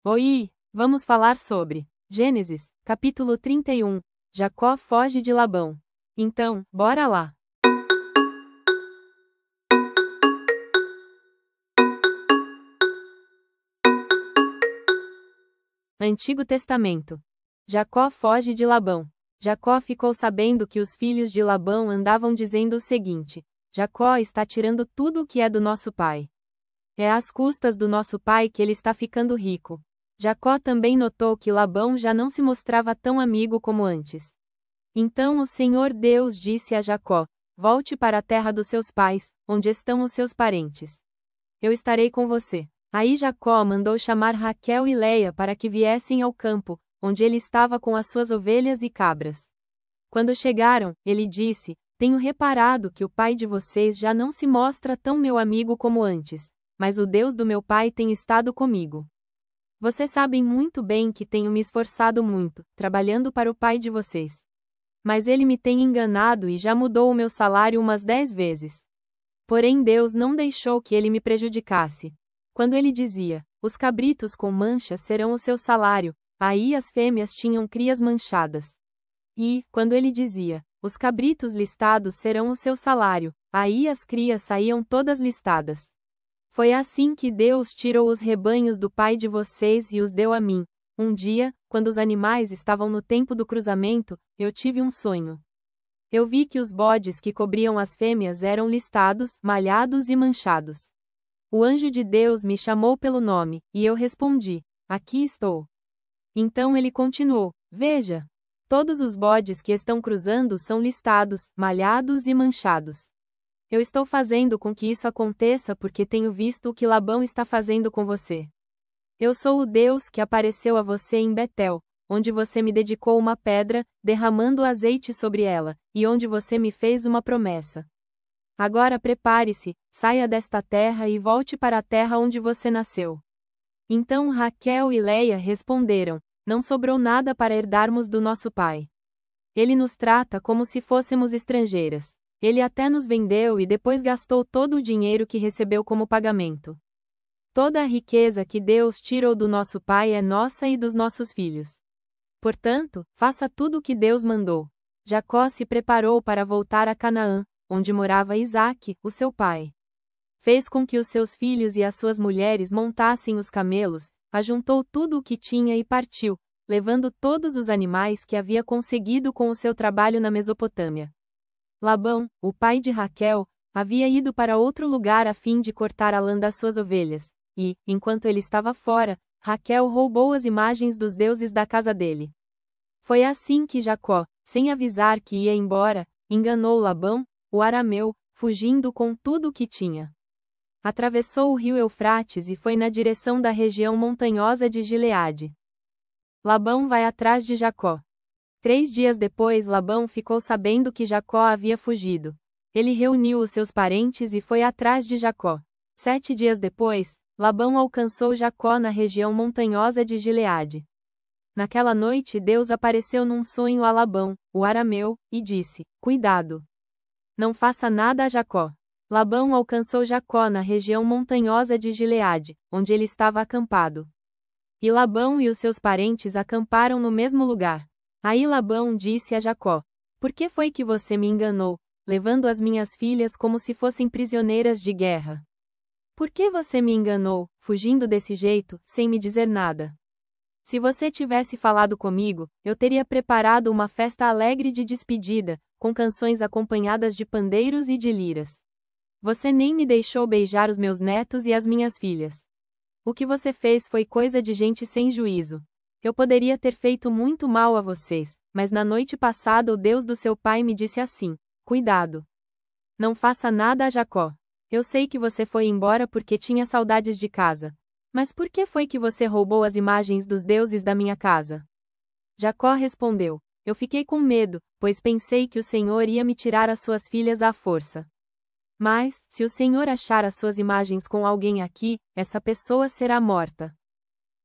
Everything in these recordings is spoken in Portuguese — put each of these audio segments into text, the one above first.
Oi, vamos falar sobre Gênesis, capítulo 31. Jacó foge de Labão. Então, bora lá. Antigo Testamento. Jacó foge de Labão. Jacó ficou sabendo que os filhos de Labão andavam dizendo o seguinte: Jacó está tirando tudo o que é do nosso pai. É às custas do nosso pai que ele está ficando rico. Jacó também notou que Labão já não se mostrava tão amigo como antes. Então o Senhor Deus disse a Jacó: volte para a terra dos seus pais, onde estão os seus parentes. Eu estarei com você. Aí Jacó mandou chamar Raquel e Leia para que viessem ao campo, onde ele estava com as suas ovelhas e cabras. Quando chegaram, ele disse: tenho reparado que o pai de vocês já não se mostra tão meu amigo como antes, mas o Deus do meu pai tem estado comigo. Vocês sabem muito bem que tenho me esforçado muito, trabalhando para o pai de vocês. Mas ele me tem enganado e já mudou o meu salário umas 10 vezes. Porém Deus não deixou que ele me prejudicasse. Quando ele dizia: os cabritos com manchas serão o seu salário, aí as fêmeas tinham crias manchadas. E, quando ele dizia: os cabritos listados serão o seu salário, aí as crias saíam todas listadas. Foi assim que Deus tirou os rebanhos do pai de vocês e os deu a mim. Um dia, quando os animais estavam no tempo do cruzamento, eu tive um sonho. Eu vi que os bodes que cobriam as fêmeas eram listados, malhados e manchados. O anjo de Deus me chamou pelo nome, e eu respondi: aqui estou. Então ele continuou: veja. Todos os bodes que estão cruzando são listados, malhados e manchados. Eu estou fazendo com que isso aconteça porque tenho visto o que Labão está fazendo com você. Eu sou o Deus que apareceu a você em Betel, onde você me dedicou uma pedra, derramando azeite sobre ela, e onde você me fez uma promessa. Agora prepare-se, saia desta terra e volte para a terra onde você nasceu. Então Raquel e Leia responderam: não sobrou nada para herdarmos do nosso pai. Ele nos trata como se fôssemos estrangeiras. Ele até nos vendeu e depois gastou todo o dinheiro que recebeu como pagamento. Toda a riqueza que Deus tirou do nosso pai é nossa e dos nossos filhos. Portanto, faça tudo o que Deus mandou. Jacó se preparou para voltar a Canaã, onde morava Isaque, o seu pai. Fez com que os seus filhos e as suas mulheres montassem os camelos, ajuntou tudo o que tinha e partiu, levando todos os animais que havia conseguido com o seu trabalho na Mesopotâmia. Labão, o pai de Raquel, havia ido para outro lugar a fim de cortar a lã das suas ovelhas, e, enquanto ele estava fora, Raquel roubou as imagens dos deuses da casa dele. Foi assim que Jacó, sem avisar que ia embora, enganou Labão, o arameu, fugindo com tudo o que tinha. Atravessou o rio Eufrates e foi na direção da região montanhosa de Gileade. Labão vai atrás de Jacó. 3 dias depois Labão ficou sabendo que Jacó havia fugido. Ele reuniu os seus parentes e foi atrás de Jacó. 7 dias depois, Labão alcançou Jacó na região montanhosa de Gileade. Naquela noite Deus apareceu num sonho a Labão, o arameu, e disse: cuidado! Não faça nada a Jacó. Labão alcançou Jacó na região montanhosa de Gileade, onde ele estava acampado. E Labão e os seus parentes acamparam no mesmo lugar. Aí Labão disse a Jacó: por que foi que você me enganou, levando as minhas filhas como se fossem prisioneiras de guerra? Por que você me enganou, fugindo desse jeito, sem me dizer nada? Se você tivesse falado comigo, eu teria preparado uma festa alegre de despedida, com canções acompanhadas de pandeiros e de liras. Você nem me deixou beijar os meus netos e as minhas filhas. O que você fez foi coisa de gente sem juízo. Eu poderia ter feito muito mal a vocês, mas na noite passada o Deus do seu pai me disse assim: cuidado! Não faça nada a Jacó. Eu sei que você foi embora porque tinha saudades de casa. Mas por que foi que você roubou as imagens dos deuses da minha casa? Jacó respondeu: eu fiquei com medo, pois pensei que o Senhor ia me tirar as suas filhas à força. Mas, se o Senhor achar as suas imagens com alguém aqui, essa pessoa será morta.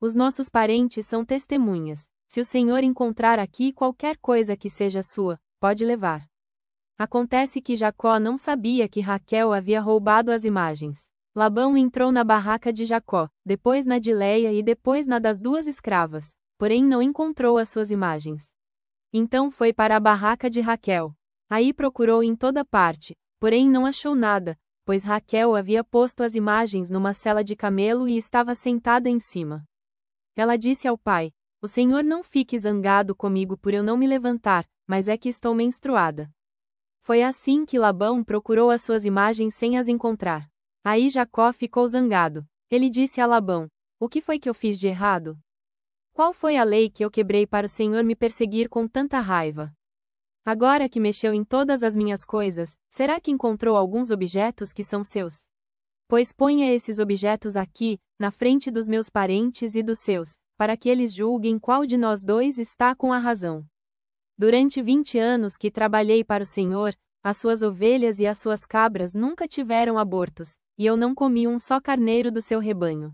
Os nossos parentes são testemunhas. Se o Senhor encontrar aqui qualquer coisa que seja sua, pode levar. Acontece que Jacó não sabia que Raquel havia roubado as imagens. Labão entrou na barraca de Jacó, depois na de Léia e depois na das 2 escravas, porém não encontrou as suas imagens. Então foi para a barraca de Raquel. Aí procurou em toda parte, porém não achou nada, pois Raquel havia posto as imagens numa sela de camelo e estava sentada em cima. Ela disse ao pai: O Senhor não fique zangado comigo por eu não me levantar, mas é que estou menstruada. Foi assim que Labão procurou as suas imagens sem as encontrar. Aí Jacó ficou zangado. Ele disse a Labão: O que foi que eu fiz de errado? Qual foi a lei que eu quebrei para o Senhor me perseguir com tanta raiva? Agora que mexeu em todas as minhas coisas, será que encontrou alguns objetos que são seus? Pois ponha esses objetos aqui, na frente dos meus parentes e dos seus, para que eles julguem qual de nós dois está com a razão. Durante 20 anos que trabalhei para o Senhor, as suas ovelhas e as suas cabras nunca tiveram abortos, e eu não comi um só carneiro do seu rebanho.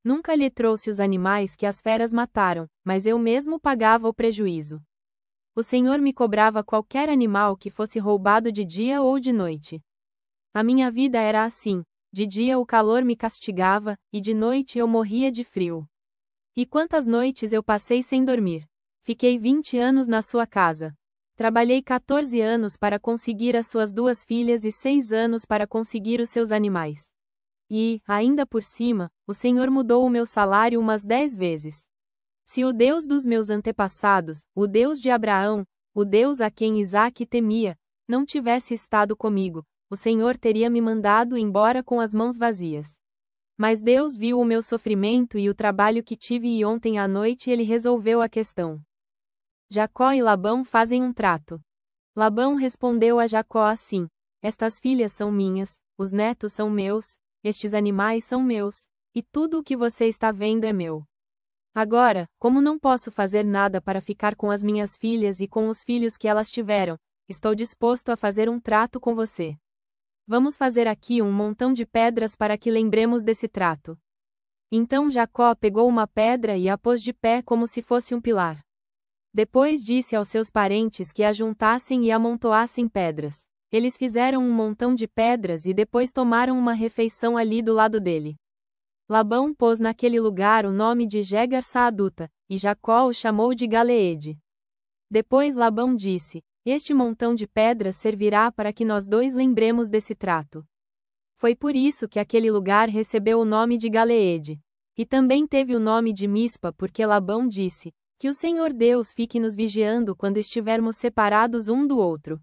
Nunca lhe trouxe os animais que as feras mataram, mas eu mesmo pagava o prejuízo. O Senhor me cobrava qualquer animal que fosse roubado de dia ou de noite. A minha vida era assim: de dia o calor me castigava, e de noite eu morria de frio. E quantas noites eu passei sem dormir! Fiquei 20 anos na sua casa. Trabalhei 14 anos para conseguir as suas 2 filhas e 6 anos para conseguir os seus animais. E, ainda por cima, o Senhor mudou o meu salário umas 10 vezes. Se o Deus dos meus antepassados, o Deus de Abraão, o Deus a quem Isaque temia, não tivesse estado comigo, o Senhor teria me mandado embora com as mãos vazias. Mas Deus viu o meu sofrimento e o trabalho que tive e ontem à noite ele resolveu a questão. Jacó e Labão fazem um trato. Labão respondeu a Jacó assim: Estas filhas são minhas, os netos são meus, estes animais são meus, e tudo o que você está vendo é meu. Agora, como não posso fazer nada para ficar com as minhas filhas e com os filhos que elas tiveram, estou disposto a fazer um trato com você. Vamos fazer aqui um montão de pedras para que lembremos desse trato. Então Jacó pegou uma pedra e a pôs de pé como se fosse um pilar. Depois disse aos seus parentes que ajuntassem e amontoassem pedras. Eles fizeram um montão de pedras e depois tomaram uma refeição ali do lado dele. Labão pôs naquele lugar o nome de Jegar-Saaduta, e Jacó o chamou de Galeede. Depois Labão disse: Este montão de pedras servirá para que nós dois lembremos desse trato. Foi por isso que aquele lugar recebeu o nome de Galeede. E também teve o nome de Mispa porque Labão disse: Que o Senhor Deus fique nos vigiando quando estivermos separados um do outro.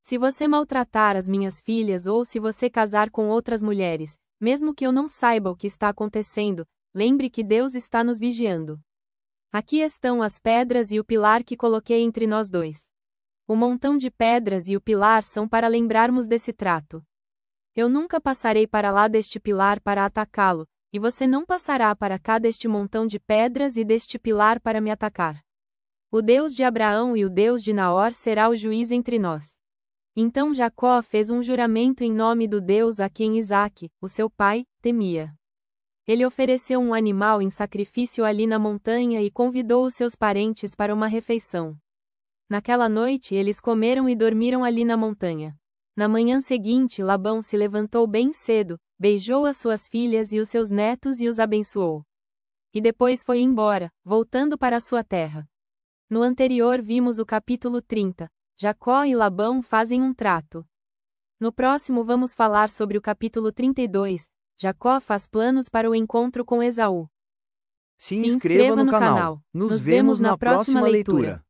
Se você maltratar as minhas filhas ou se você casar com outras mulheres, mesmo que eu não saiba o que está acontecendo, lembre que Deus está nos vigiando. Aqui estão as pedras e o pilar que coloquei entre nós dois. O montão de pedras e o pilar são para lembrarmos desse trato. Eu nunca passarei para lá deste pilar para atacá-lo, e você não passará para cá deste montão de pedras e deste pilar para me atacar. O Deus de Abraão e o Deus de Naor será o juiz entre nós. Então Jacó fez um juramento em nome do Deus a quem Isaque, o seu pai, temia. Ele ofereceu um animal em sacrifício ali na montanha e convidou os seus parentes para uma refeição. Naquela noite eles comeram e dormiram ali na montanha. Na manhã seguinte Labão se levantou bem cedo, beijou as suas filhas e os seus netos e os abençoou. E depois foi embora, voltando para a sua terra. No anterior vimos o capítulo 30. Jacó e Labão fazem um trato. No próximo vamos falar sobre o capítulo 32. Jacó faz planos para o encontro com Esaú. Se inscreva no canal. Nos vemos na próxima leitura.